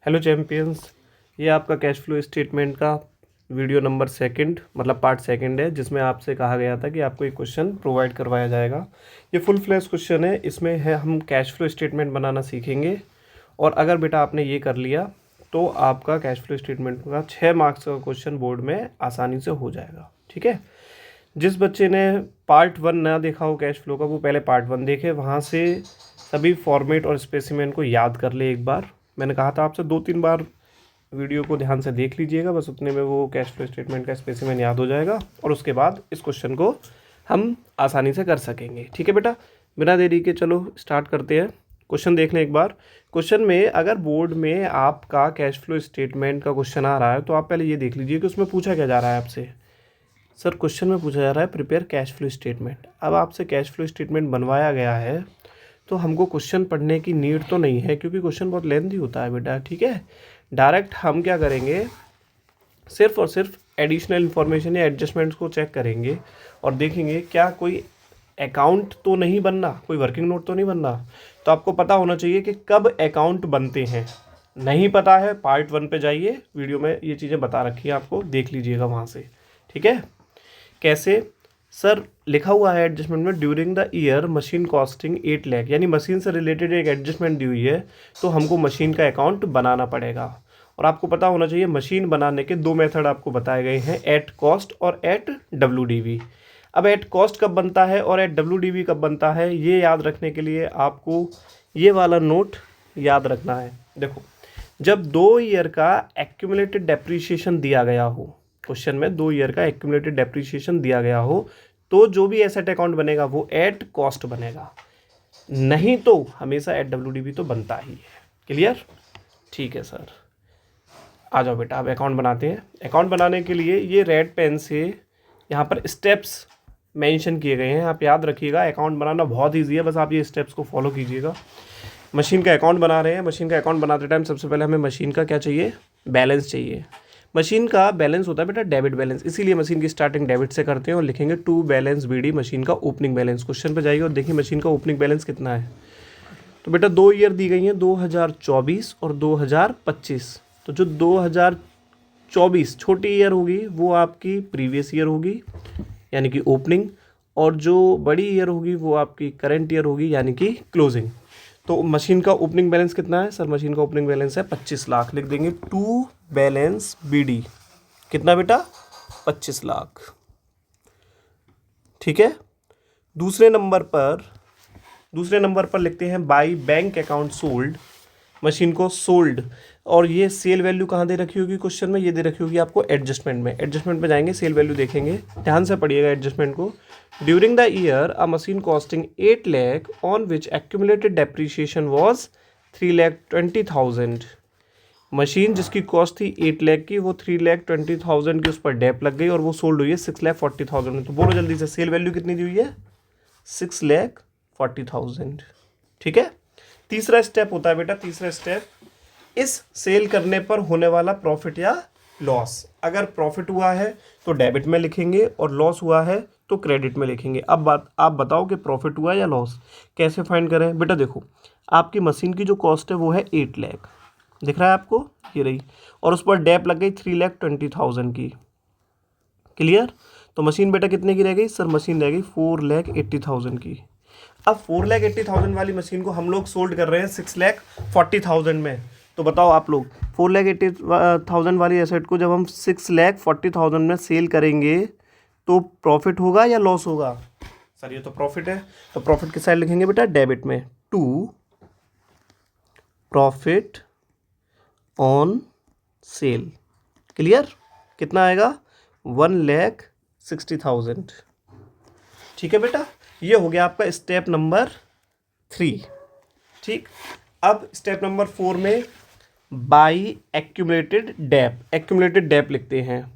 Hello champions, ये आपका cash flow statement का वीडियो नंबर सेकंड मतलब पार्ट सेकंड है, जिसमें आपसे कहा गया था कि आपको एक क्वेश्चन प्रोवाइड करवाया जाएगा। ये फुल फ्लैश क्वेश्चन है। इसमें है हम कैश फ्लो स्टेटमेंट बनाना सीखेंगे। और अगर बेटा आपने ये कर लिया तो आपका कैश फ्लो स्टेटमेंट का 6 मार्क्स का क्वेश्चन बोर्ड में आसानी से हो जाएगा। ठीक है। जिस बच्चे ने पार्ट 1 ना देखा हो कैश फ्लो का, वो पहले पार्ट 1 देखे, वहाँ से सभी फॉर्मेट और स्पेसिमेन को याद कर ले एक बार। मैंने कहा था आपसे 2-3 बार वीडियो को ध्यान से देख लीजिएगा, बस उतने में वो कैश फ्लो स्टेटमेंट का स्पेसिमेन याद हो जाएगा और उसके बाद इस क्वेश्चन को हम आसानी से कर सकेंगे। ठीक है बेटा, बिना देरी के चलो स्टार्ट करते हैं। क्वेश्चन देख लें एक बार। क्वेश्चन में अगर बोर्ड में आपका कैश फ्लो स्टेटमेंट का क्वेश्चन आ रहा है तो आप पहले ये देख लीजिए कि उसमें पूछा क्या जा रहा है आपसे। सर क्वेश्चन में पूछा जा रहा है प्रिपेयर कैश फ्लो स्टेटमेंट। अब आपसे कैश फ्लो स्टेटमेंट बनवाया गया है तो हमको क्वेश्चन पढ़ने की नीड तो नहीं है, क्योंकि क्वेश्चन बहुत लेंथी होता है बेटा। ठीक है, डायरेक्ट हम क्या करेंगे, सिर्फ और सिर्फ एडिशनल इन्फॉर्मेशन या एडजस्टमेंट्स को चेक करेंगे और देखेंगे क्या कोई अकाउंट तो नहीं बनना, कोई वर्किंग नोट तो नहीं बनना। तो आपको पता होना चाहिए कि कब अकाउंट बनते हैं। नहीं पता है, पार्ट 1 पे जाइए, वीडियो में ये चीज़ें बता रखी है, आपको देख लीजिएगा वहाँ से। ठीक है। कैसे सर, लिखा हुआ है एडजस्टमेंट में during the year machine costing 8 lakh, यानी मशीन से रिलेटेड एक एडजस्टमेंट दी हुई है तो हमको मशीन का अकाउंट बनाना पड़ेगा। और आपको पता होना चाहिए मशीन बनाने के 2 मेथड आपको बताए गए हैं, एट कॉस्ट और एट WDV। अब एट कॉस्ट कब बनता है और एट WDV कब बनता है, ये याद रखने के लिए आपको ये वाला नोट याद रखना है। देखो, जब 2 ईयर का एक्यूमुलेटेड डेप्रीशिएशन दिया गया हो, क्वेश्चन में 2 ईयर का एक्यूमुलेटेड डेप्रीशिएशन दिया गया हो, तो जो भी एसेट अकाउंट बनेगा वो एट कॉस्ट बनेगा, नहीं तो हमेशा एट WDV तो बनता ही है। क्लियर? ठीक है सर, आ जाओ बेटा, अब अकाउंट बनाते हैं। अकाउंट बनाने के लिए ये रेड पेन से यहाँ पर स्टेप्स मेंशन किए गए हैं, आप याद रखिएगा। अकाउंट बनाना बहुत ईजी है, बस आप ये स्टेप्स को फॉलो कीजिएगा। मशीन का अकाउंट बना रहे हैं। मशीन का अकाउंट बनाते टाइम सबसे पहले हमें मशीन का क्या चाहिए, बैलेंस चाहिए। मशीन का बैलेंस होता है बेटा डेबिट बैलेंस, इसीलिए मशीन की स्टार्टिंग डेबिट से करते हैं और लिखेंगे टू बैलेंस BD मशीन का ओपनिंग बैलेंस। क्वेश्चन पे जाइए और देखिए मशीन का ओपनिंग बैलेंस कितना है। तो बेटा 2 ईयर दी गई हैं, 2024 और 2025। तो जो 2024 छोटी ईयर होगी वो आपकी प्रीवियस ईयर होगी यानी कि ओपनिंग, और जो बड़ी ईयर होगी वो आपकी करंट ईयर होगी यानी कि क्लोजिंग। तो मशीन का ओपनिंग बैलेंस कितना है सर? मशीन का ओपनिंग बैलेंस है 25 लाख। लिख देंगे टू बैलेंस BD कितना बेटा, 25 लाख। ठीक है। दूसरे नंबर पर लिखते हैं by bank account sold, machine को सोल्ड। और ये सेल वैल्यू कहाँ दे रखी होगी क्वेश्चन में, ये दे रखी होगी आपको एडजस्टमेंट में। एडजस्टमेंट में जाएंगे, सेल वैल्यू देखेंगे, ध्यान से पढ़िएगा एडजस्टमेंट को। During the year a machine costing 8 lakh on which accumulated depreciation was 3,20,000। Machine जिसकी कॉस्ट थी 8 लाख की, वो 3,20,000 की उस पर डेप लग गई और वो सोल्ड हुई है 6,40,000 में। तो बोलो जल्दी से, सेल वैल्यू कितनी दी हुई है? 6,40,000। ठीक है। तीसरा स्टेप होता है बेटा, तीसरा स्टेप, इस सेल करने पर होने वाला प्रॉफिट या लॉस। अगर प्रॉफिट हुआ है तो डेबिट में लिखेंगे और लॉस हुआ है तो क्रेडिट में लिखेंगे। अब बात आप बताओ कि प्रॉफिट हुआ या लॉस, कैसे फाइंड करें? बेटा देखो, आपकी मशीन की जो कॉस्ट है वो है 8 लाख, दिख रहा है आपको, ये रही, और उस पर डेप लग गई 3,20,000 की। क्लियर? तो मशीन बेटा कितने की रह गई सर? मशीन रह गई 4,80,000 की। अब 4,80,000 वाली मशीन को हम लोग सोल्ड कर रहे हैं 6,40,000 में। तो बताओ आप लोग, 4,80,000 वाली एसेट को जब हम 6,40,000 में सेल करेंगे तो प्रॉफिट होगा या लॉस होगा? सर ये तो प्रॉफिट है, तो प्रॉफिट किस साइड लिखेंगे बेटा? डेबिट में। To profit on sale. Clear? कितना आएगा? 1,60,000। ठीक है बेटा, ये हो गया आपका स्टेप नंबर 3। ठीक। अब स्टेप नंबर 4 में बाई एक्यूमुलेटेड डेप लिखते हैं।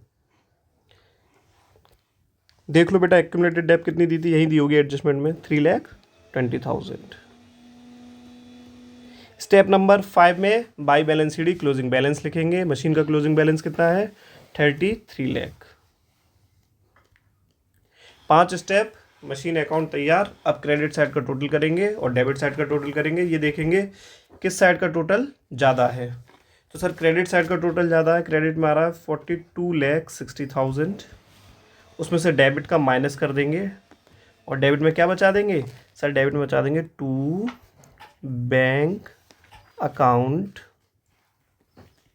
देख लो बेटा, एक्यूमुलेटेड डेप कितनी दी थी, यही दी होगी एडजस्टमेंट में, 3,20,000। स्टेप नंबर 5 में by balance CD closing balance लिखेंगे। मशीन का क्लोजिंग बैलेंस कितना है? 33 लाख। 5 स्टेप, मशीन अकाउंट तैयार। अब क्रेडिट साइड का टोटल करेंगे और डेबिट साइड का टोटल करेंगे, ये देखेंगे किस साइड का टोटल ज़्यादा है। तो सर क्रेडिट साइड का टोटल ज़्यादा है, क्रेडिट में आ रहा है 42,60,000, उसमें से डेबिट का माइनस कर देंगे और डेबिट में क्या बचा देंगे सर, डेबिट में बचा देंगे to bank account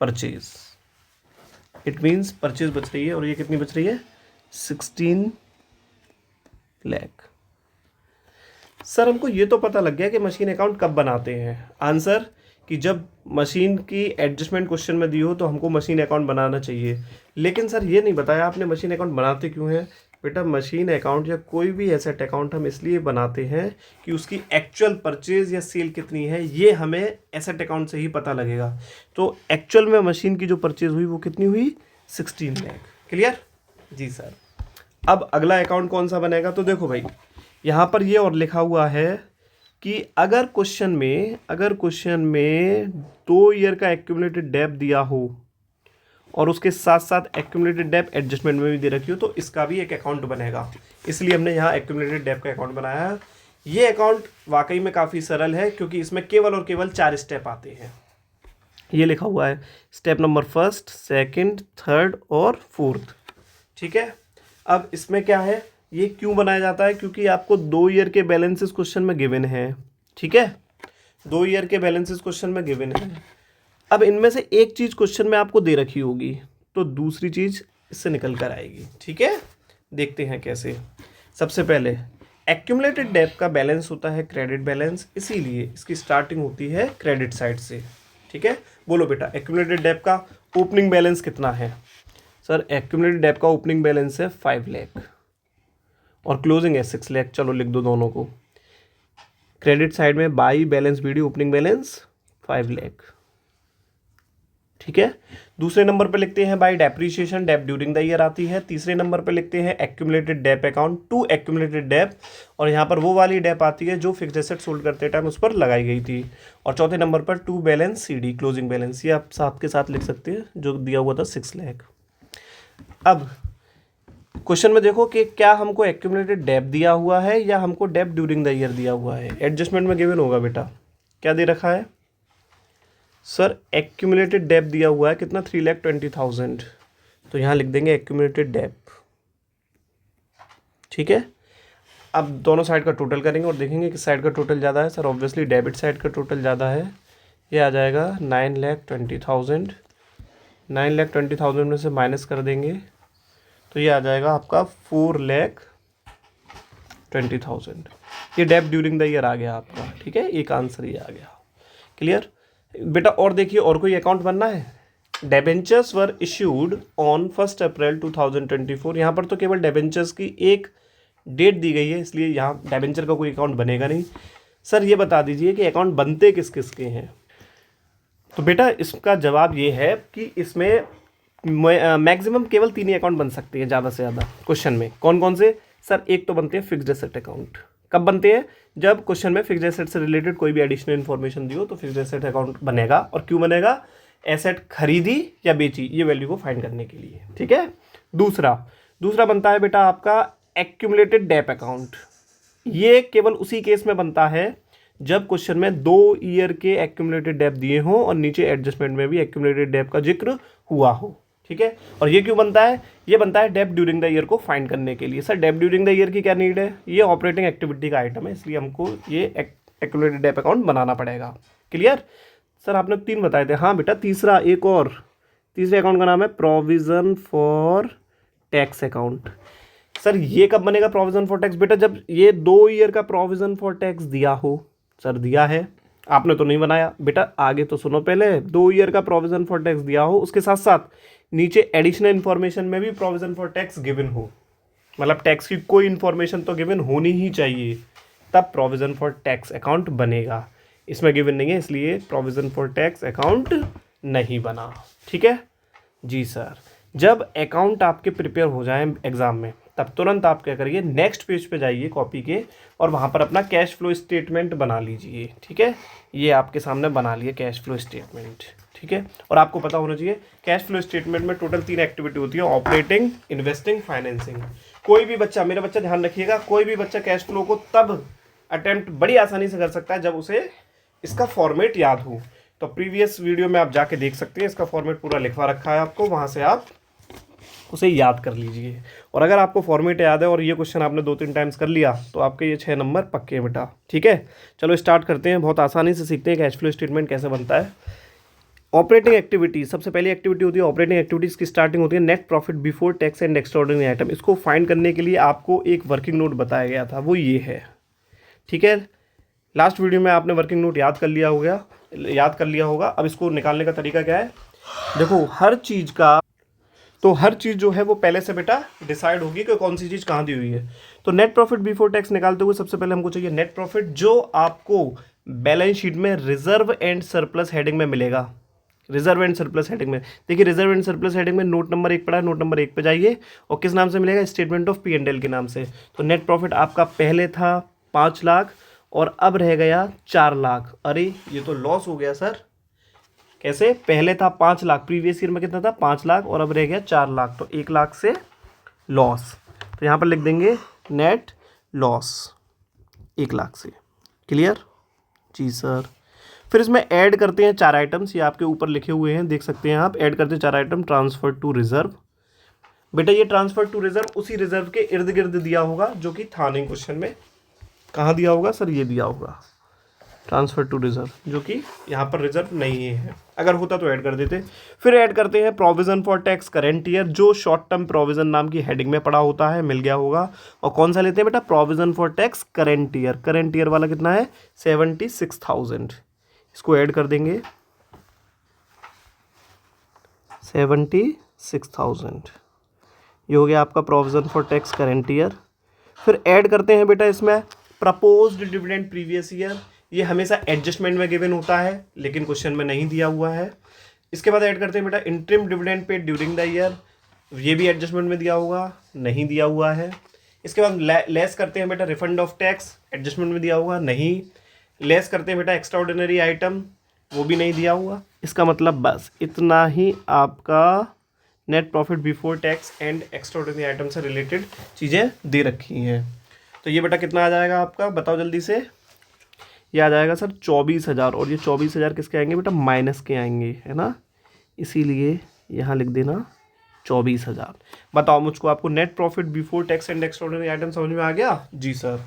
purchase. It means purchase बच रही है और ये कितनी बच रही है 16 लाख। सर हमको ये तो पता लग गया कि मशीन अकाउंट कब बनाते हैं। आंसर कि जब मशीन की एडजस्टमेंट क्वेश्चन में दी हो तो हमको मशीन अकाउंट बनाना चाहिए, लेकिन सर ये नहीं बताया आपने मशीन अकाउंट बनाते क्यों हैं। बेटा मशीन अकाउंट या कोई भी एसेट अकाउंट हम इसलिए बनाते हैं कि उसकी एक्चुअल परचेज या सेल कितनी है ये हमें एसेट अकाउंट से ही पता लगेगा। तो एक्चुअल में मशीन की जो परचेज हुई वो कितनी हुई 16 लाख। क्लियर जी सर। अब अगला अकाउंट कौन सा बनेगा, तो देखो भाई यहाँ पर ये और लिखा हुआ है कि अगर क्वेश्चन में 2 ईयर का एक्यूमुलेटेड डेब्ट दिया हो और उसके साथ साथ एक्यूमुलेटेड डेब्ट एडजस्टमेंट में भी दे रखी हो तो इसका भी एक अकाउंट बनेगा, इसलिए हमने यहाँ एक्यूमुलेटेड डेब्ट का अकाउंट बनाया है। ये अकाउंट वाकई में काफ़ी सरल है क्योंकि इसमें केवल और केवल 4 स्टेप आते हैं। ये लिखा हुआ है स्टेप नंबर 1, 2, 3 और 4। ठीक है। अब इसमें क्या है, ये क्यों बनाया जाता है, क्योंकि आपको 2 ईयर के बैलेंसेस क्वेश्चन में गिवन है। ठीक है, 2 ईयर के बैलेंसेस क्वेश्चन में गिवन है। अब इनमें से एक चीज़ क्वेश्चन में आपको दे रखी होगी तो दूसरी चीज़ इससे निकल कर आएगी। ठीक है, देखते हैं कैसे। सबसे पहले एक्यूमुलेटेड डेब्ट का बैलेंस होता है क्रेडिट बैलेंस, इसीलिए इसकी स्टार्टिंग होती है क्रेडिट साइड से। ठीक है, बोलो बेटा एक्यूमुलेटेड डेब्ट का ओपनिंग बैलेंस कितना है। सर एक्यूमुलेटेड डेब्ट का ओपनिंग बैलेंस है 5 लाख और क्लोजिंग है 6 लाख। चलो लिख दो दोनों को। क्रेडिट साइड में by balance BD opening balance 5 lakh. ठीक है, दूसरे नंबर पे लिखते हैं बाई डेप्रीशिएशन, डेब्ट ड्यूरिंग द ईयर आती है। तीसरे नंबर पे लिखते हैं एक्यूमुलेटेड डेब्ट अकाउंट, टू एक्यूमुलेटेड डेब्ट, और यहाँ पर वो वाली डेब्ट आती है जो फिक्स्ड एसेट सोल्ड करते टाइम उस पर लगाई गई थी। और चौथे नंबर पर to balance CD closing balance, ये आप साथ के साथ लिख सकते हैं जो दिया हुआ था 6 लाख। अब क्वेश्चन में देखो कि क्या हमको एक्यूमुलेटेड डेब्ट दिया हुआ है या हमको डेब्ट ड्यूरिंग द ईयर दिया हुआ है। एडजस्टमेंट में गिवन होगा बेटा, क्या दे रखा है सर, एक्यूमुलेटेड डेब्ट दिया हुआ है कितना 3,20,000, तो यहाँ लिख देंगे एक्यूमुलेटेड डेब्ट। ठीक है, अब दोनों साइड का टोटल करेंगे और देखेंगे किस साइड का टोटल ज़्यादा है। सर ऑब्वियसली डेबिट साइड का टोटल ज़्यादा है, ये आ जाएगा 9,20,000। 9,20,000 में से माइनस कर देंगे तो ये आ जाएगा आपका 4,20,000। ये डेब्ट ड्यूरिंग द ईयर आ गया आपका। ठीक है, एक आंसर ये आ गया। क्लियर बेटा। और देखिए और कोई अकाउंट बनना है। डेबेंचर्स वर इश्यूड ऑन 1 अप्रैल 2024। यहाँ पर तो केवल डेबेंचर्स की एक डेट दी गई है, इसलिए यहाँ डेबेंचर का कोई अकाउंट बनेगा नहीं। सर ये बता दीजिए कि अकाउंट बनते किस किस के हैं। तो बेटा इसका जवाब ये है कि इसमें मैक्सिमम केवल 3 ही अकाउंट बन सकते हैं ज़्यादा से ज़्यादा क्वेश्चन में। कौन कौन से सर, एक तो बनते हैं फिक्स्ड एसेट अकाउंट। कब बनते हैं, जब क्वेश्चन में फिक्स्ड एसेट से रिलेटेड कोई भी एडिशनल इन्फॉर्मेशन दी हो तो फिक्स्ड एसेट अकाउंट बनेगा। और क्यों बनेगा, एसेट खरीदी या बेची ये वैल्यू को फाइंड करने के लिए। ठीक है, दूसरा बनता है बेटा आपका एक्यूमुलेटेड डेब्ट अकाउंट। ये केवल उसी केस में बनता है जब क्वेश्चन में 2 ईयर के एक्यूमुलेटेड डेब्ट दिए हों और नीचे एडजस्टमेंट में भी एक्यूमुलेटेड डेब्ट का जिक्र हुआ हो। ठीक है, और ये क्यों बनता है, ये बनता है डेब्ट ड्यूरिंग द ईयर को फाइंड करने के लिए। सर डेब्ट ड्यूरिंग द ईयर की क्या नीड है, ये ऑपरेटिंग एक्टिविटी का आइटम है, इसलिए हमको ये एक्यूमुलेटेड डेब्ट अकाउंट बनाना पड़ेगा। क्लियर सर, आपने 3 बताए थे। हाँ बेटा तीसरा एक और, तीसरे अकाउंट का नाम है provision for tax account. Sir ये कब बनेगा प्रोविजन फॉर टैक्स, बेटा जब ये 2 ईयर का प्रोविजन फॉर टैक्स दिया हो। सर दिया है, आपने तो नहीं बनाया बेटा, आगे तो सुनो पहले। 2 ईयर का प्रोविजन फॉर टैक्स दिया हो, उसके साथ साथ नीचे एडिशनल इन्फॉर्मेशन में भी प्रोविजन फॉर टैक्स गिवन हो, मतलब टैक्स की कोई इन्फॉर्मेशन तो गिवन होनी ही चाहिए, तब प्रोविजन फॉर टैक्स अकाउंट बनेगा। इसमें गिवन नहीं है इसलिए प्रोविजन फॉर टैक्स अकाउंट नहीं बना। ठीक है जी सर। जब अकाउंट आपके प्रिपेयर हो जाए एग्जाम में तब तुरंत आप क्या करिए, नेक्स्ट पेज पे जाइए कॉपी के और वहाँ पर अपना कैश फ्लो स्टेटमेंट बना लीजिए। ठीक है, ये आपके सामने बना लिए कैश फ्लो स्टेटमेंट। ठीक है, और आपको पता होना चाहिए कैश फ्लो स्टेटमेंट में टोटल 3 एक्टिविटी होती है, ऑपरेटिंग, इन्वेस्टिंग, फाइनेंसिंग। कोई भी बच्चा, मेरा बच्चा ध्यान रखिएगा, कोई भी बच्चा कैश फ्लो को तब अटेम्प्ट बड़ी आसानी से कर सकता है जब उसे इसका फॉर्मेट याद हो। तो प्रीवियस वीडियो में आप जाके देख सकते हैं, इसका फॉर्मेट पूरा लिखवा रखा है आपको, वहाँ से आप उसे याद कर लीजिए। और अगर आपको फॉर्मेट याद है और ये क्वेश्चन आपने 2-3 टाइम्स कर लिया तो आपके ये 6 नंबर पक्के हैं बेटा। ठीक है, चलो स्टार्ट करते हैं। बहुत आसानी से सीखते हैं कैश फ्लो स्टेटमेंट कैसे बनता है। ऑपरेटिंग एक्टिविटी, सबसे पहली एक्टिविटी होती है ऑपरेटिंग एक्टिविटीज़ की स्टार्टिंग होती है net profit before tax and extraordinary item. इसको फाइंड करने के लिए आपको एक वर्किंग नोट बताया गया था, वो ये है। ठीक है, लास्ट वीडियो में आपने वर्किंग नोट याद कर लिया होगा। अब इसको निकालने का तरीका क्या है, देखो हर चीज़ जो है वो पहले से बेटा डिसाइड होगी कि कौन सी चीज़ कहाँ दी हुई है। तो नेट प्रॉफिट बिफोर टैक्स निकालते हुए सबसे पहले हमको चाहिए नेट प्रॉफिट, जो आपको बैलेंस शीट में रिजर्व एंड सरप्लस हेडिंग में मिलेगा। रिजर्व एंड सरप्लस हेडिंग में देखिए, रिजर्व एंड सरप्लस हेडिंग में नोट नंबर 1 पड़ा है, नोट नंबर 1 पे जाइए और किस नाम से मिलेगा, स्टेटमेंट ऑफ P&L के नाम से। तो नेट प्रॉफिट आपका पहले था 5 लाख और अब रह गया 4 लाख। अरे ये तो लॉस हो गया सर। कैसे, पहले था 5 लाख, प्रीवियस ईयर में कितना था 5 लाख और अब रह गया 4 लाख, तो 1 लाख से लॉस। तो यहाँ पर लिख देंगे नेट लॉस 1 लाख से। क्लियर जी सर। फिर इसमें ऐड करते हैं 4 आइटम्स, ये आपके ऊपर लिखे हुए हैं, देख सकते हैं आप। ऐड करते हैं 4 आइटम, ट्रांसफर टू रिजर्व। बेटा ये ट्रांसफर टू रिजर्व उसी रिजर्व के इर्द गिर्द दिया होगा जो कि था नहीं क्वेश्चन में। कहाँ दिया होगा सर, ये दिया होगा ट्रांसफर टू रिजर्व, जो कि यहाँ पर रिजर्व नहीं है, अगर होता तो ऐड कर देते। फिर ऐड करते हैं provision for tax current year, जो शॉर्ट टर्म प्रोविजन नाम की हेडिंग में पड़ा होता है, मिल गया होगा। और कौन सा लेते हैं बेटा, provision for tax current year. Current year वाला कितना है 76,000, इसको ऐड कर देंगे 76,000, ये हो गया आपका provision for tax current year. फिर ऐड करते हैं बेटा इसमें प्रपोज्ड डिविडेंड प्रीवियस ईयर, ये हमेशा एडजस्टमेंट में गिवन होता है लेकिन क्वेश्चन में नहीं दिया हुआ है। इसके बाद ऐड करते हैं बेटा interim dividend paid during the year, ये भी एडजस्टमेंट में दिया होगा, नहीं दिया हुआ है। इसके बाद लेस करते हैं बेटा रिफंड ऑफ टैक्स, एडजस्टमेंट में दिया हुआ, नहीं। लेस करते हैं बेटा एक्स्ट्राऑर्डिनरी आइटम, वो भी नहीं दिया हुआ। इसका मतलब बस इतना ही आपका net profit before tax and extraordinary item से रिलेटेड चीज़ें दे रखी हैं। तो ये बेटा कितना आ जाएगा आपका, बताओ जल्दी से। ये आ जाएगा सर 24,000, और ये 24,000 किसके आएंगे बेटा, माइनस के आएंगे, है ना, इसीलिए यहाँ लिख देना 24,000। बताओ मुझको, आपको net profit before tax and extraordinary item समझ में आ गया जी सर।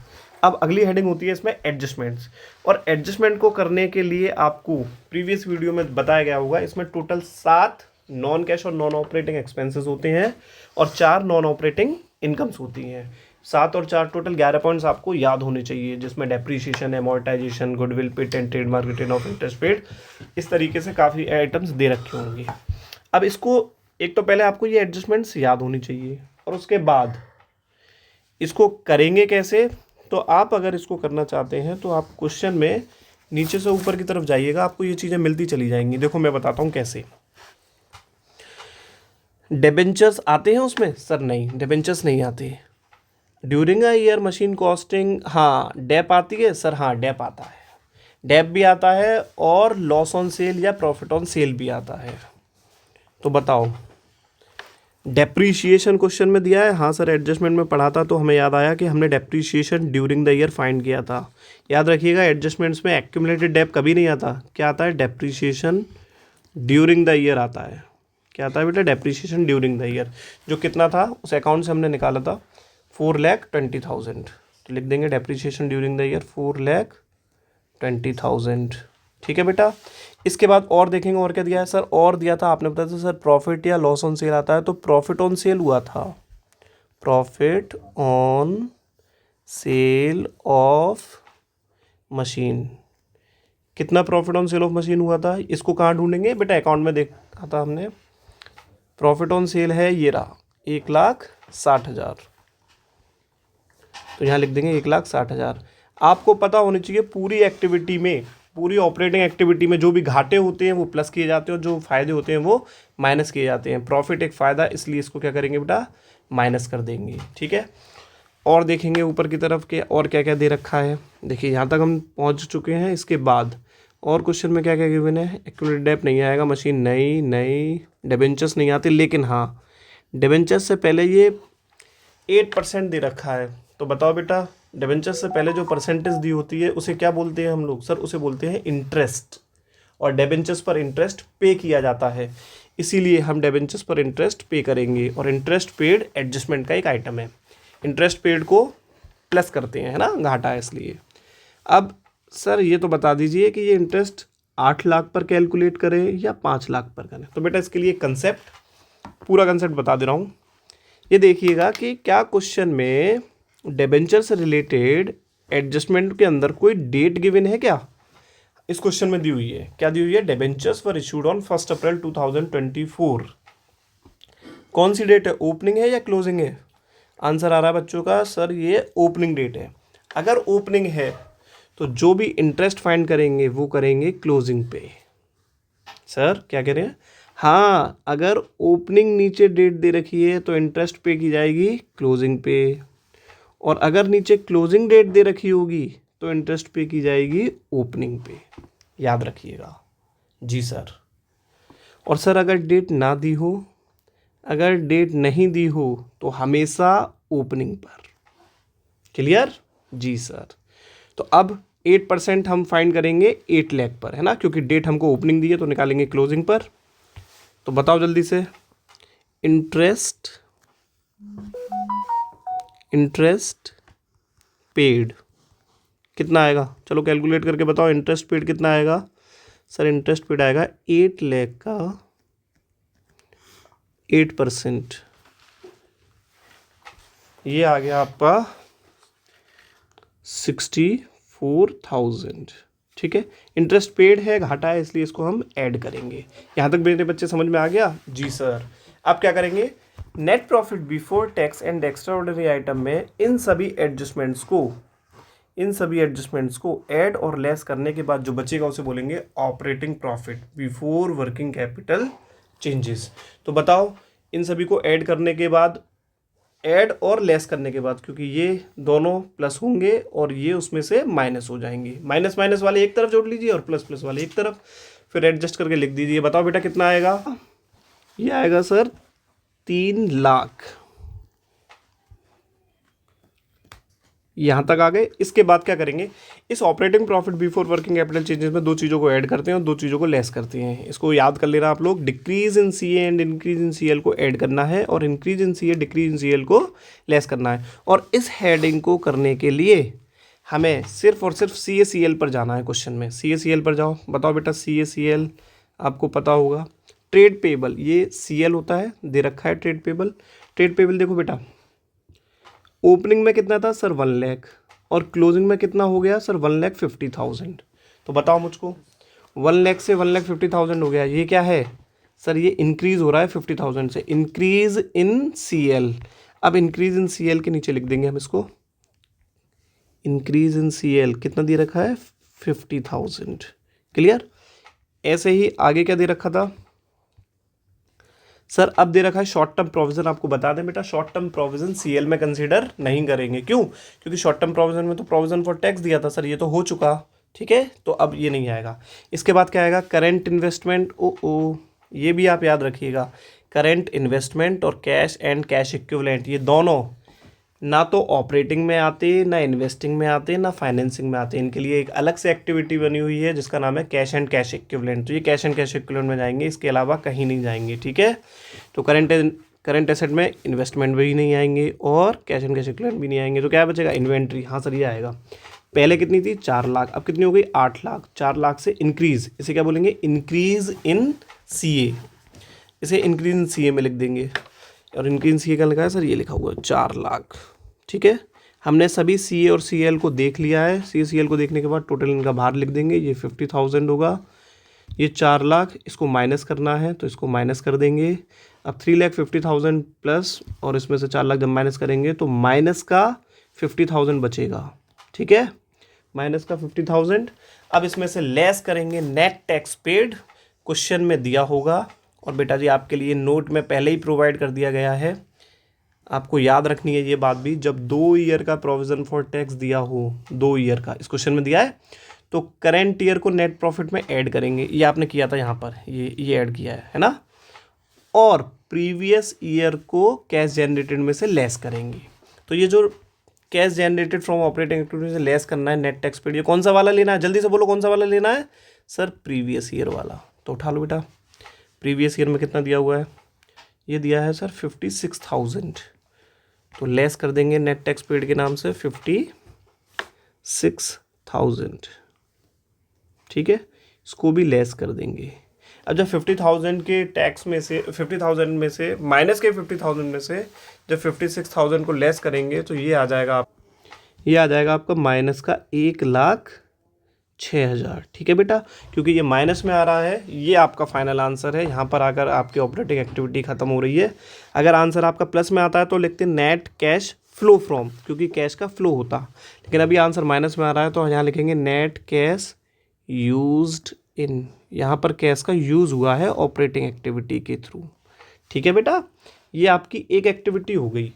अब अगली हेडिंग होती है इसमें एडजस्टमेंट्स, और एडजस्टमेंट को करने के लिए आपको प्रीवियस वीडियो में बताया गया होगा, इसमें टोटल 7 नॉन कैश और नॉन ऑपरेटिंग एक्सपेंसेस होते हैं और 4 नॉन ऑपरेटिंग इनकम्स होती हैं। 7 और 4 टोटल 11 पॉइंट्स आपको याद होने चाहिए, जिसमें depreciation, amortisation, goodwill, patent, trademark, return of interest paid, इस तरीके से काफ़ी आइटम्स दे रखे होंगे। अब इसको एक तो पहले आपको ये एडजस्टमेंट्स याद होनी चाहिए, और उसके बाद इसको करेंगे कैसे। तो आप अगर इसको करना चाहते हैं तो आप क्वेश्चन में नीचे से ऊपर की तरफ जाइएगा, आपको ये चीज़ें मिलती चली जाएंगी। देखो मैं बताता हूँ कैसे। डिबेंचर्स आते हैं उसमें सर, नहीं डिबेंचर्स नहीं आते। During a year machine costing, हाँ डेप आती है सर, हाँ डेप आता है, डेप भी आता है और लॉस ऑन सेल या प्रॉफिट ऑन सेल भी आता है। तो बताओ, डेप्रीशिएशन क्वेश्चन में दिया है, हाँ सर एडजस्टमेंट में पढ़ा था तो हमें याद आया कि हमने depreciation during the year find किया था। याद रखिएगा एडजस्टमेंट्स में एक्यूमुलेटेड डेप कभी नहीं आता, क्या आता है, डेप्रीशिएशन ड्यूरिंग द ईयर आता है। क्या आता है बेटा, डेप्रीशिएशन ड्यूरिंग द ईयर, जो कितना था उस अकाउंट से हमने निकाला था 4,20,000, तो लिख देंगे डेप्रीशिएशन ड्यूरिंग द ईयर 4,20,000। ठीक है बेटा। इसके बाद और देखेंगे और क्या दिया है सर, और दिया था आपने बताया था सर प्रॉफिट या लॉस ऑन सेल आता है, तो प्रॉफिट ऑन सेल हुआ था, profit on sale of machine. कितना profit on sale of machine हुआ था, इसको कहाँ ढूंढेंगे बेटा, अकाउंट में देखा था हमने, प्रॉफिट ऑन सेल है ये रहा 1,60,000, तो यहाँ लिख देंगे 1,60,000। आपको पता होनी चाहिए पूरी एक्टिविटी में, पूरी ऑपरेटिंग एक्टिविटी में जो भी घाटे होते हैं वो प्लस किए जाते हैं और जो फ़ायदे होते हैं वो माइनस किए जाते हैं। प्रॉफिट एक फ़ायदा, इसलिए इसको क्या करेंगे बेटा, माइनस कर देंगे। ठीक है, और देखेंगे ऊपर की तरफ के और क्या क्या दे रखा है। देखिए यहाँ तक हम पहुँच चुके हैं। इसके बाद और क्वेश्चन में क्या क्या गिवन है, एक्यूमुलेटेड डेप नहीं आएगा, मशीन नहीं, डिबेंचर्स नहीं आते, लेकिन हाँ डिबेंचर्स से पहले ये 8% दे रखा है। तो बताओ बेटा, डिबेंचर्स से पहले जो परसेंटेज दी होती है उसे क्या बोलते हैं हम लोग, सर उसे बोलते हैं इंटरेस्ट। और डिबेंचर्स पर इंटरेस्ट पे किया जाता है, इसीलिए हम डिबेंचर्स पर इंटरेस्ट पे करेंगे। और इंटरेस्ट पेड एडजस्टमेंट का एक आइटम है, इंटरेस्ट पेड को प्लस करते हैं, है ना, घाटा है इसलिए। अब सर ये तो बता दीजिए कि ये इंटरेस्ट 8 लाख पर कैलकुलेट करें या 5 लाख पर करें। तो बेटा इसके लिए कंसेप्ट, पूरा कंसेप्ट बता दे रहा हूँ। ये देखिएगा कि क्या क्वेश्चन में डिबेंचर से रिलेटेड एडजस्टमेंट के अंदर कोई डेट गिवन है क्या? इस क्वेश्चन में दी हुई है, क्या दी हुई है? डिबेंचर्स वर इशूड ऑन 1 अप्रैल 2024। कौन सी डेट है, ओपनिंग है या क्लोजिंग है? आंसर आ रहा है बच्चों का सर ये ओपनिंग डेट है। अगर ओपनिंग है तो जो भी इंटरेस्ट फाइंड करेंगे वो करेंगे क्लोजिंग पे। सर क्या कह रहे हैं? हाँ, अगर ओपनिंग नीचे डेट दे रखी है तो इंटरेस्ट पे की जाएगी क्लोजिंग पे, और अगर नीचे क्लोजिंग डेट दे रखी होगी तो इंटरेस्ट पे की जाएगी ओपनिंग पे। याद रखिएगा जी सर। और सर अगर डेट ना दी हो, अगर डेट नहीं दी हो तो हमेशा ओपनिंग पर। क्लियर जी सर। तो अब 8% हम फाइंड करेंगे 8 लाख पर, है ना, क्योंकि डेट हमको ओपनिंग दी है तो निकालेंगे क्लोजिंग पर। तो बताओ जल्दी से, इंटरेस्ट पेड कितना आएगा? चलो कैलकुलेट करके बताओ, इंटरेस्ट पेड कितना आएगा? सर इंटरेस्ट पेड आएगा 8 लाख का 8%, ये आ गया आपका 64,000। ठीक है, इंटरेस्ट पेड है, घाटा है, इसलिए इसको हम ऐड करेंगे। यहाँ तक मेरे बच्चे समझ में आ गया जी सर। अब क्या करेंगे, net profit before tax and extra ordinary item में इन सभी एडजस्टमेंट्स को ऐड और लेस करने के बाद जो बचेगा उसे बोलेंगे operating profit before working capital changes. तो बताओ, इन सभी को ऐड करने के बाद, ऐड और लेस करने के बाद, क्योंकि ये दोनों प्लस होंगे और ये उसमें से माइनस हो जाएंगे, माइनस माइनस वाले एक तरफ जोड़ लीजिए और प्लस प्लस वाले एक तरफ, फिर एडजस्ट करके लिख दीजिए। बताओ बेटा कितना आएगा? ये आएगा सर 3 लाख। यहाँ तक आ गए। इसके बाद क्या करेंगे, इस operating profit before working capital changes में 2 चीज़ों को ऐड करते हैं और 2 चीज़ों को लेस करते हैं। इसको याद कर लेना आप लोग, decrease in C and increase in C L को ऐड करना है और increase in C A decrease in C L को लेस करना है। और इस हेडिंग को करने के लिए हमें सिर्फ और सिर्फ सी ए सी एल पर जाना है। क्वेश्चन में सी ए सी एल पर जाओ। बताओ बेटा, सी ए सी एल आपको पता होगा, ट्रेड पेबल, ये सी एल होता है, दे रखा है ट्रेड पेबल। ट्रेड पेबल देखो बेटा, ओपनिंग में कितना था सर 1 लाख, और क्लोजिंग में कितना हो गया सर 1,50,000। तो बताओ मुझको, 1 लाख से 1,50,000 हो गया, ये क्या है सर? ये इंक्रीज हो रहा है 50,000 से, इंक्रीज इन सी एल। अब इंक्रीज इन सी एल के नीचे लिख देंगे हम इसको, इंक्रीज इन सी एल कितना दे रखा है? 50,000। क्लियर? ऐसे ही आगे क्या दे रखा था सर? अब दे रखा है शॉर्ट टर्म प्रोविजन। आपको बता दें बेटा, शॉर्ट टर्म प्रोविजन सीएल में कंसीडर नहीं करेंगे। क्यों? क्योंकि शॉर्ट टर्म प्रोविजन में तो प्रोविजन फॉर टैक्स दिया था सर, ये तो हो चुका। ठीक है, तो अब ये नहीं आएगा। इसके बाद क्या आएगा? Current investment. ओ ये भी आप याद रखिएगा, करेंट इन्वेस्टमेंट और कैश एंड कैश इक्विवेलेंट, ये दोनों ना तो ऑपरेटिंग में आते, ना इन्वेस्टिंग में आते, ना फाइनेंसिंग में आते। इनके लिए एक अलग से एक्टिविटी बनी हुई है जिसका नाम है कैश एंड कैश इक्विवेलेंट। तो ये कैश एंड कैश इक्विवेलेंट में जाएंगे, इसके अलावा कहीं नहीं जाएंगे। ठीक है, तो करंट एसेट में इन्वेस्टमेंट भी नहीं आएंगे और कैश एंड कैश इक्विवेलेंट भी नहीं आएंगे। तो क्या बचेगा? इन्वेंट्री। हाँ सर, ये आएगा। पहले कितनी थी? 4 लाख, अब कितनी हो गई? 8 लाख। 4 लाख से इंक्रीज, इसे क्या बोलेंगे? इंक्रीज इन सी ए। इसे इंक्रीज इन सी ए में लिख देंगे। और इंक्रीज इन सी ए का लिखा है सर, ये लिखा हुआ है 4 लाख। ठीक है, हमने सभी सी ए और सी एल को देख लिया है। सी ए सी एल को देखने के बाद टोटल इनका बाहर लिख देंगे। ये 50,000 होगा, ये 4 लाख, इसको माइनस करना है तो इसको माइनस कर देंगे। अब 3,50,000 प्लस, और इसमें से 4 लाख जब माइनस करेंगे तो माइनस का 50,000 बचेगा। ठीक है, माइनस का 50,000। अब इसमें से लेस करेंगे नेट टैक्स पेड, क्वेश्चन में दिया होगा। और बेटा जी आपके लिए नोट में पहले ही प्रोवाइड कर दिया गया है, आपको याद रखनी है ये बात भी। जब 2 ईयर का प्रोविजन फॉर टैक्स दिया हो, 2 ईयर का इस क्वेश्चन में दिया है, तो करेंट ईयर को नेट प्रॉफिट में ऐड करेंगे। ये आपने किया था यहाँ पर, ये ऐड किया है ना। और प्रीवियस ईयर को कैश जनरेटेड में से लेस करेंगे। तो ये जो cash generated from operating activity से लेस करना है नेट टैक्स पेड, ये कौन सा वाला लेना है? जल्दी से बोलो, कौन सा वाला लेना है सर प्रीवियस ईयर वाला, तो उठा लो बेटा। प्रीवियस ईयर में कितना दिया हुआ है, ये दिया है सर 56,000, तो लेस कर देंगे नेट टैक्स पेड के नाम से 56,000, ठीक है, इसको भी लेस कर देंगे। अब जब 50,000 के टैक्स में से 50,000 में से माइनस के 50,000 में से जब 56,000 को लेस करेंगे तो ये आ जाएगा आपका माइनस का 1,06,000, ठीक है बेटा, क्योंकि ये माइनस में आ रहा है। ये आपका फाइनल आंसर है। यहाँ पर अगर आपकी ऑपरेटिंग एक्टिविटी खत्म हो रही है, अगर आंसर आपका प्लस में आता है तो लिखते नेट कैश फ्लो फ्रॉम, क्योंकि कैश का फ्लो होता, लेकिन अभी आंसर माइनस में आ रहा है तो यहाँ लिखेंगे नेट कैश यूज्ड इन, यहाँ पर कैश का यूज़ हुआ है ऑपरेटिंग एक्टिविटी के थ्रू, ठीक है बेटा। ये आपकी एक एक्टिविटी हो गई।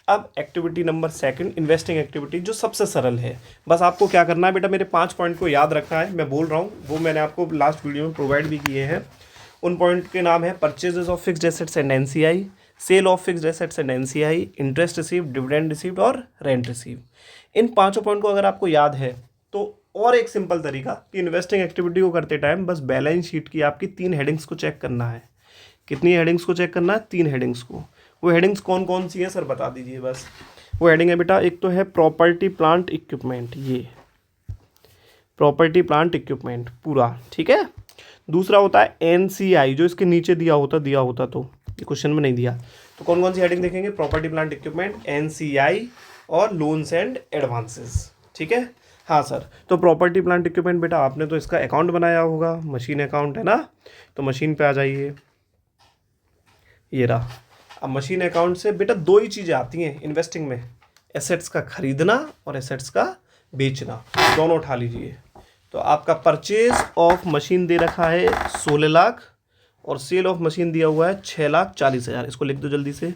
अब activity number second, investing activity, जो सबसे सरल है। बस आपको क्या करना है बेटा, मेरे 5 पॉइंट को याद रखना है। मैं बोल रहा हूँ वो मैंने आपको लास्ट वीडियो में प्रोवाइड भी किए हैं। उन पॉइंट के नाम है purchases of fixed assets and NCI, sale of fixed assets and NCI, interest received, dividend received और रेंट रिसीव। इन 5 पॉइंट को अगर आपको याद है तो और एक सिंपल तरीका कि इन्वेस्टिंग एक्टिविटी को करते टाइम बस बैलेंस शीट की आपकी 3 हेडिंग्स को चेक करना है। कितनी हेडिंग्स को चेक करना है, 3 हेडिंग्स को। वो हेडिंग्स कौन कौन सी हैं सर बता दीजिए बस। वो हेडिंग है बेटा, एक तो है प्रॉपर्टी प्लांट इक्विपमेंट, ये प्रॉपर्टी प्लांट इक्विपमेंट पूरा, ठीक है। दूसरा होता है एनसीआई, जो इसके नीचे दिया होता तो ये क्वेश्चन में नहीं दिया, तो कौन कौन सी हेडिंग देखेंगे, प्रॉपर्टी प्लांट इक्विपमेंट, एनसीआई और लोन्स एंड एडवांसेस, ठीक है। हाँ सर, तो प्रॉपर्टी प्लांट इक्विपमेंट बेटा आपने तो इसका अकाउंट बनाया होगा, मशीन अकाउंट है ना, तो मशीन पे आ जाइए, ये रहा। अब मशीन अकाउंट से बेटा 2 ही चीज़ें आती हैं इन्वेस्टिंग में, एसेट्स का खरीदना और एसेट्स का बेचना, दोनों उठा लीजिए। तो आपका परचेज ऑफ मशीन दे रखा है 16 लाख और सेल ऑफ मशीन दिया हुआ है 6,40,000, इसको लिख दो जल्दी से।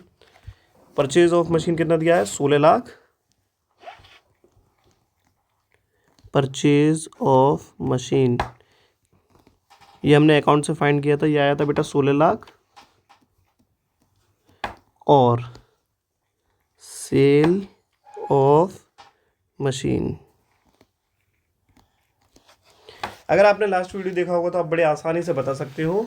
परचेज ऑफ मशीन कितना दिया है, 16 लाख, परचेज ऑफ मशीन ये हमने अकाउंट से फाइंड किया था, ये आया था बेटा 16 लाख, और सेल ऑफ मशीन, अगर आपने लास्ट वीडियो देखा होगा तो आप बड़े आसानी से बता सकते हो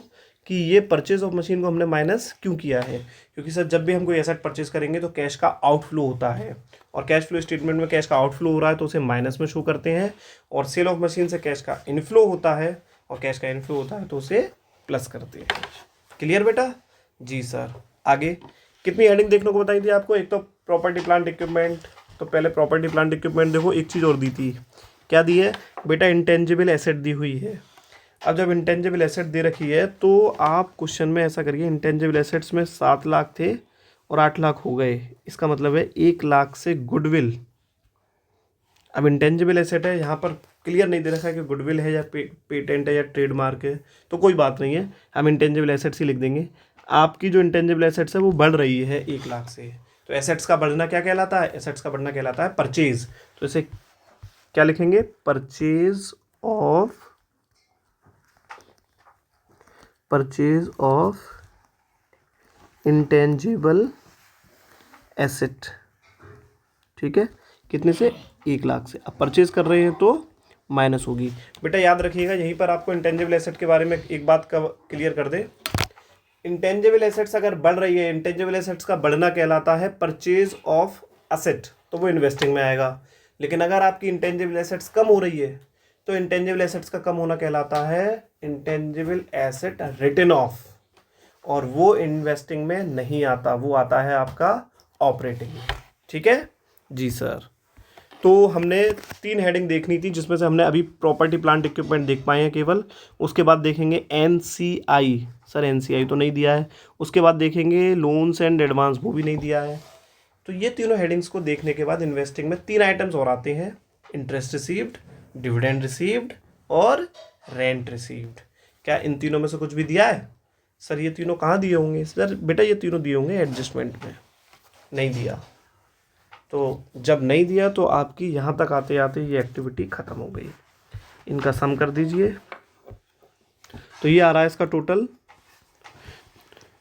कि ये परचेज ऑफ मशीन को हमने माइनस क्यों किया है, क्योंकि सर जब भी हम कोई एसेट परचेज करेंगे तो कैश का आउटफ्लो होता है, और कैश फ्लो स्टेटमेंट में कैश का आउटफ्लो हो रहा है तो उसे माइनस में शो करते हैं, और सेल ऑफ मशीन से कैश का इनफ्लो होता है और कैश का इनफ्लो होता है तो उसे प्लस करते हैं। क्लियर बेटा? जी सर। आगे कितनी हेडिंग देखने को बताई थी आपको, एक तो प्रॉपर्टी प्लांट इक्विपमेंट, तो पहले प्रॉपर्टी प्लांट इक्विपमेंट देखो, एक चीज़ और दी थी, क्या दी है बेटा, इंटेंजिबल एसेट दी हुई है। अब जब इंटेंजिबल एसेट दे रखी है तो आप क्वेश्चन में ऐसा करिए, इंटेंजिबल एसेट्स में 7 लाख थे और 8 लाख हो गए, इसका मतलब है 1 लाख से गुडविल। अब इंटेंजिबल एसेट है, यहाँ पर क्लियर नहीं दे रखा है कि गुडविल है या पेटेंट है या ट्रेडमार्क है, तो कोई बात नहीं है, हम इंटेंजिबल एसेट्स ही लिख देंगे। आपकी जो इंटेंजिबल एसेट्स है वो बढ़ रही है 1 लाख से, तो एसेट्स का बढ़ना क्या कहलाता है, एसेट्स का बढ़ना कहलाता है परचेज। तो इसे क्या लिखेंगे, परचेज ऑफ इंटेंजिबल एसेट, ठीक है, कितने से, 1 लाख से। अब परचेज कर रहे हैं तो माइनस होगी। बेटा याद रखिएगा, यहीं पर आपको इंटेंजिबल एसेट के बारे में एक बात का क्लियर कर दे, इंटेंजिबल एसेट्स अगर बढ़ रही है, इंटेंजिबल एसेट्स का बढ़ना कहलाता है परचेज ऑफ एसेट, तो वो इन्वेस्टिंग में आएगा। लेकिन अगर आपकी इंटेंजिबल एसेट्स कम हो रही है तो इंटेंजिबल एसेट्स का कम होना कहलाता है इंटेंजिबल एसेट रिटन ऑफ, और वो इन्वेस्टिंग में नहीं आता, वो आता है आपका ऑपरेटिंग। ठीक है जी सर। तो हमने 3 हेडिंग देखनी थी, जिसमें से हमने अभी प्रॉपर्टी प्लांट इक्विपमेंट देख पाए हैं केवल। उसके बाद देखेंगे एनसीआई, सर एनसीआई तो नहीं दिया है। उसके बाद देखेंगे लोन्स एंड एडवांस, वो भी नहीं दिया है। तो ये तीनों हेडिंग्स को देखने के बाद इन्वेस्टिंग में 3 आइटम्स और आते हैं, इंटरेस्ट रिसीव्ड, डिविडेंड रिसीव्ड और रेंट रिसीव्ड। क्या इन तीनों में से कुछ भी दिया है? सर ये तीनों कहाँ दिए होंगे? सर बेटा ये तीनों दिए होंगे एडजस्टमेंट में, नहीं दिया। तो जब नहीं दिया तो आपकी यहाँ तक आते आते ये एक्टिविटी ख़त्म हो गई। इनका सम कर दीजिए, तो ये आ रहा है इसका टोटल,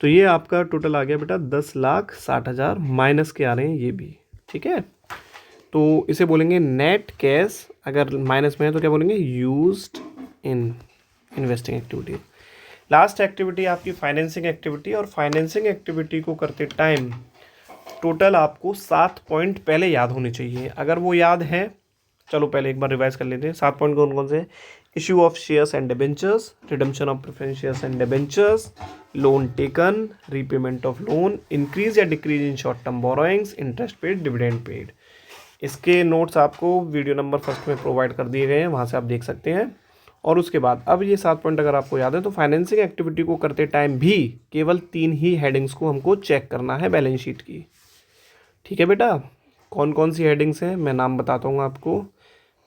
तो ये आपका टोटल आ गया बेटा 10,60,000, माइनस के आ रहे हैं ये भी। ठीक है, तो इसे बोलेंगे नेट कैश, अगर माइनस में है तो क्या बोलेंगे, used in. Investing activity. Last activity आपकी फाइनेंसिंग एक्टिविटी, और फाइनेंसिंग एक्टिविटी को करते टाइम टोटल आपको 7 पॉइंट पहले याद होने चाहिए। अगर वो याद हैं, चलो पहले एक बार रिवाइज कर लेते हैं। 7 पॉइंट कौन कौन से? Issue of shares and debentures, redemption of preference shares and debentures, loan taken, repayment of loan, increase या decrease in short term borrowings, interest paid, dividend paid. इसके नोट्स आपको वीडियो नंबर फर्स्ट में provide कर दिए गए हैं, वहाँ से आप देख सकते हैं। और उसके बाद अब ये 7 पॉइंट अगर आपको याद है, तो फाइनेंसिंग एक्टिविटी को करते टाइम भी केवल 3 ही हेडिंग्स को हमको चेक करना है बैलेंस शीट की। ठीक है बेटा, कौन कौन सी हेडिंग्स हैं मैं नाम बताता हूँ आपको।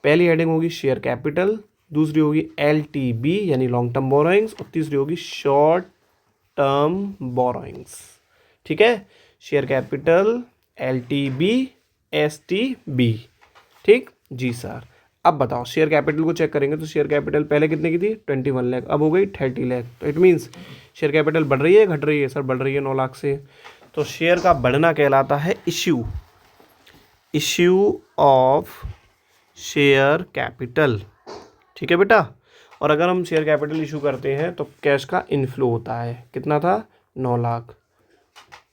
पहली हेडिंग होगी शेयर कैपिटल, दूसरी होगी LTB यानी लॉन्ग टर्म बोरोइंग्स, और तीसरी होगी शॉर्ट टर्म बोरोइंग्स। ठीक है, शेयर कैपिटल, LTB, STB। ठीक जी सर। अब बताओ, शेयर कैपिटल को चेक करेंगे तो शेयर कैपिटल पहले कितने की थी? 21 लाख, अब हो गई 30 लाख। तो इट मीन्स शेयर कैपिटल बढ़ रही है घट रही है? सर बढ़ रही है 9 लाख से। तो शेयर का बढ़ना कहलाता है इश्यू ऑफ शेयर कैपिटल। ठीक है बेटा, और अगर हम शेयर कैपिटल इशू करते हैं तो कैश का इनफ्लो होता है। कितना था? 9 लाख।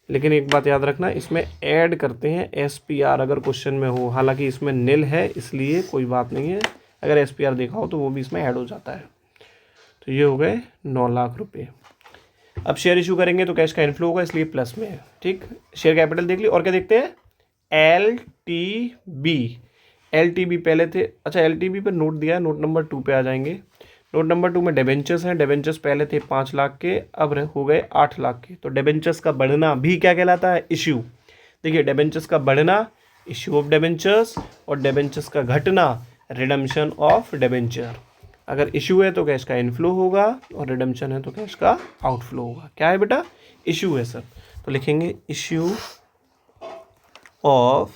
लेकिन एक बात याद रखना, इसमें ऐड करते हैं SPR अगर क्वेश्चन में हो। हालांकि इसमें निल है इसलिए कोई बात नहीं है, अगर SPR देखा हो तो वो भी इसमें ऐड हो जाता है। तो ये हो गए 9 लाख रुपए। अब शेयर इशू करेंगे तो कैश का इनफ्लो होगा, इसलिए प्लस में है। ठीक, शेयर कैपिटल देख ली, और क्या देखते हैं? LTB पहले थे। अच्छा, LTB पे नोट दिया है, नोट नंबर 2 पे आ जाएंगे। नोट नंबर 2 में डिबेंचर्स हैं। डिबेंचर्स पहले थे 5 लाख के, अब हो गए 8 लाख के। तो डिबेंचर्स का बढ़ना भी क्या कहलाता है? इश्यू। देखिए, डिबेंचर्स का बढ़ना इश्यू ऑफ डिबेंचर्स, और डिबेंचर्स का घटना रिडम्पशन ऑफ डिबेंचर। अगर इशू है तो कैश का इनफ्लो होगा, और रिडम्पशन है तो कैश का आउटफ्लो होगा। क्या है बेटा? इशू है सर। तो लिखेंगे इशू ऑफ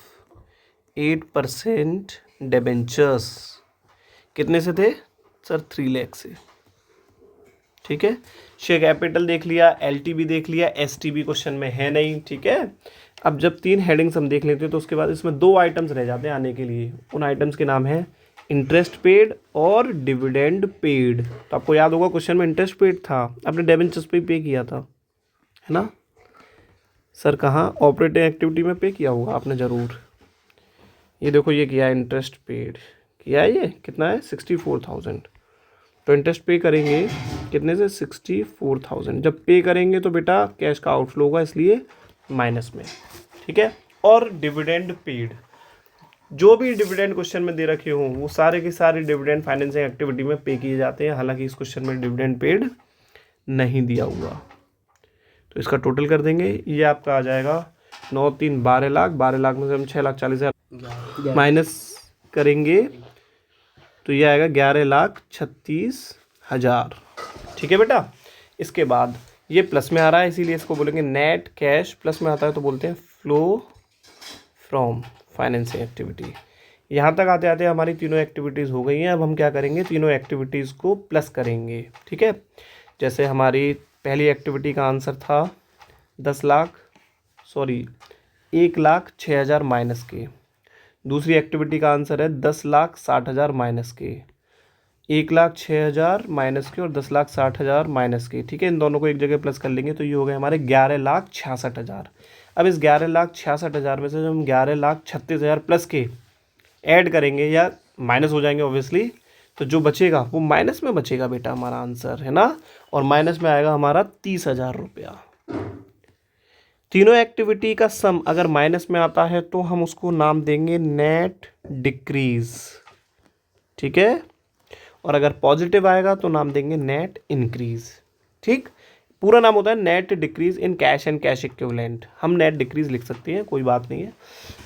8% डिबेंचर्स। कितने से थे सर? 3 लाख से। ठीक है, शेयर कैपिटल देख लिया, LTB देख लिया, STB क्वेश्चन में है नहीं। ठीक है, अब जब 3 हेडिंग्स हम देख लेते हैं तो उसके बाद इसमें 2 आइटम्स रह जाते हैं आने के लिए। उन आइटम्स के नाम है इंटरेस्ट पेड और डिविडेंड पेड। तो आपको याद होगा क्वेश्चन में इंटरेस्ट पेड था, आपने डिबेंचर्स पे किया था, है ना सर? कहाँ? ऑपरेटिंग एक्टिविटी में पे किया होगा आपने ज़रूर। ये देखो, ये किया है इंटरेस्ट पेड, किया है। ये कितना है? 64,000। तो इंटरेस्ट पे करेंगे कितने से? 64,000। जब पे करेंगे तो बेटा कैश का आउटफ्लो होगा, इसलिए माइनस में। ठीक है, और डिविडेंड पेड, जो भी डिविडेंड क्वेश्चन में दे रखे हों वो सारे के सारे डिविडेंड फाइनेंसिंग एक्टिविटी में पे किए जाते हैं। हालांकि इस क्वेश्चन में डिविडेंड पेड नहीं दिया हुआ। तो इसका टोटल कर देंगे, ये आपका आ जाएगा 9 3 12 लाख। 12 लाख में से हम 6,40,000 माइनस करेंगे तो ये आएगा 11,36,000। ठीक है बेटा, इसके बाद ये प्लस में आ रहा है इसीलिए इसको बोलेंगे नेट कैश। प्लस में आता है तो बोलते हैं फ्लो फ्रॉम फाइनेंसिंग एक्टिविटी। यहाँ तक आते आते हमारी तीनों एक्टिविटीज़ हो गई हैं। अब हम क्या करेंगे? तीनों एक्टिविटीज़ को प्लस करेंगे। ठीक है, जैसे हमारी पहली एक्टिविटी का आंसर था 1,06,000 माइनस के। दूसरी एक्टिविटी का आंसर है 10,60,000 माइनस के। 1,06,000 माइनस के और 10,60,000 माइनस के। ठीक है, इन दोनों को एक जगह प्लस कर लेंगे तो ये हो गए हमारे 11,66,000। अब इस 11,66,000 में से जब हम 11,36,000 प्लस के ऐड करेंगे या माइनस हो जाएंगे ऑब्वियसली, तो जो बचेगा वो माइनस में बचेगा बेटा, हमारा आंसर है ना। और माइनस में आएगा हमारा 30,000 रुपया। तीनों एक्टिविटी का सम अगर माइनस में आता है तो हम उसको नाम देंगे नेट डिक्रीज। ठीक है, और अगर पॉजिटिव आएगा तो नाम देंगे नेट इंक्रीज। ठीक, पूरा नाम होता है net decrease in cash and cash equivalent. हम नेट डिक्रीज लिख सकते हैं, कोई बात नहीं है।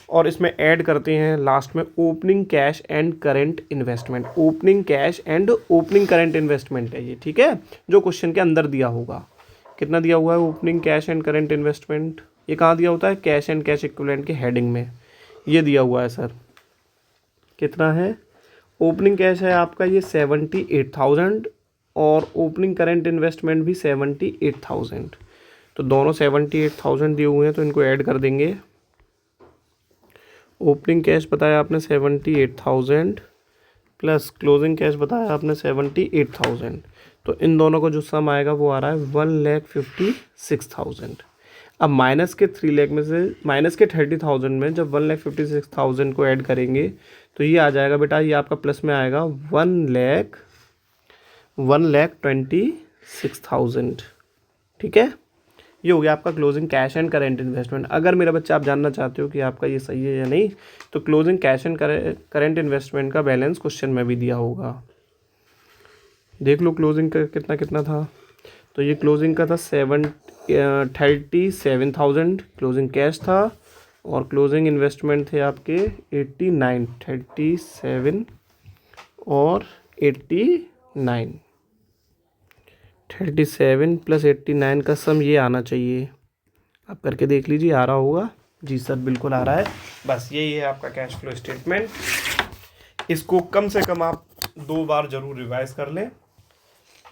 और इसमें ऐड करते हैं लास्ट में opening cash and current investment. Opening cash and opening current investment है ये। ठीक है, जो क्वेश्चन के अंदर दिया होगा। कितना दिया हुआ है opening cash and current investment? ये कहाँ दिया होता है? कैश एंड कैश इक्विवेलेंट के हेडिंग में ये दिया हुआ है सर। कितना है? ओपनिंग कैश है आपका ये 78,000 और ओपनिंग करेंट इन्वेस्टमेंट भी 78,000। तो दोनों 78,000 दिए हुए हैं तो इनको ऐड कर देंगे। ओपनिंग कैश बताया आपने 78,000 प्लस क्लोजिंग कैश बताया आपने 78,000, तो इन दोनों का जो सम आएगा वो आ रहा है 1,56,000। अब माइनस के 3 लाख में से माइनस के 30,000 में जब 1,56,000 को ऐड करेंगे तो ये आ जाएगा बेटा, ये आपका प्लस में आएगा 1,26,000। ठीक है, ये हो गया आपका closing cash and current investment. अगर मेरा बच्चा आप जानना चाहते हो कि आपका ये सही है या नहीं, तो closing cash and current investment का बैलेंस क्वेश्चन में भी दिया होगा, देख लो क्लोजिंग का कितना कितना था। तो ये क्लोजिंग का था 37,000 क्लोजिंग कैश था, और क्लोजिंग इन्वेस्टमेंट थे आपके 89, 37 और 89, 37 + 89 का सम ये आना चाहिए। आप करके देख लीजिए, आ रहा होगा। जी सर, बिल्कुल आ रहा है। बस यही है आपका कैश फ्लो स्टेटमेंट। इसको कम से कम आप 2 बार ज़रूर रिवाइज कर लें,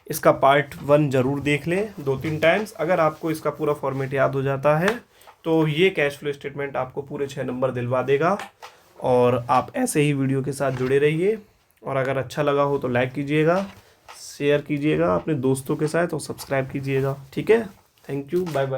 इसका पार्ट 1 ज़रूर देख लें 2-3 टाइम्स। अगर आपको इसका पूरा फॉर्मेट याद हो जाता है तो ये कैश फ्लो स्टेटमेंट आपको पूरे 6 नंबर दिलवा देगा। और आप ऐसे ही वीडियो के साथ जुड़े रहिए, और अगर अच्छा लगा हो तो लाइक कीजिएगा, शेयर कीजिएगा अपने दोस्तों के साथ, और सब्सक्राइब कीजिएगा। ठीक है, थैंक यू, बाय बाय।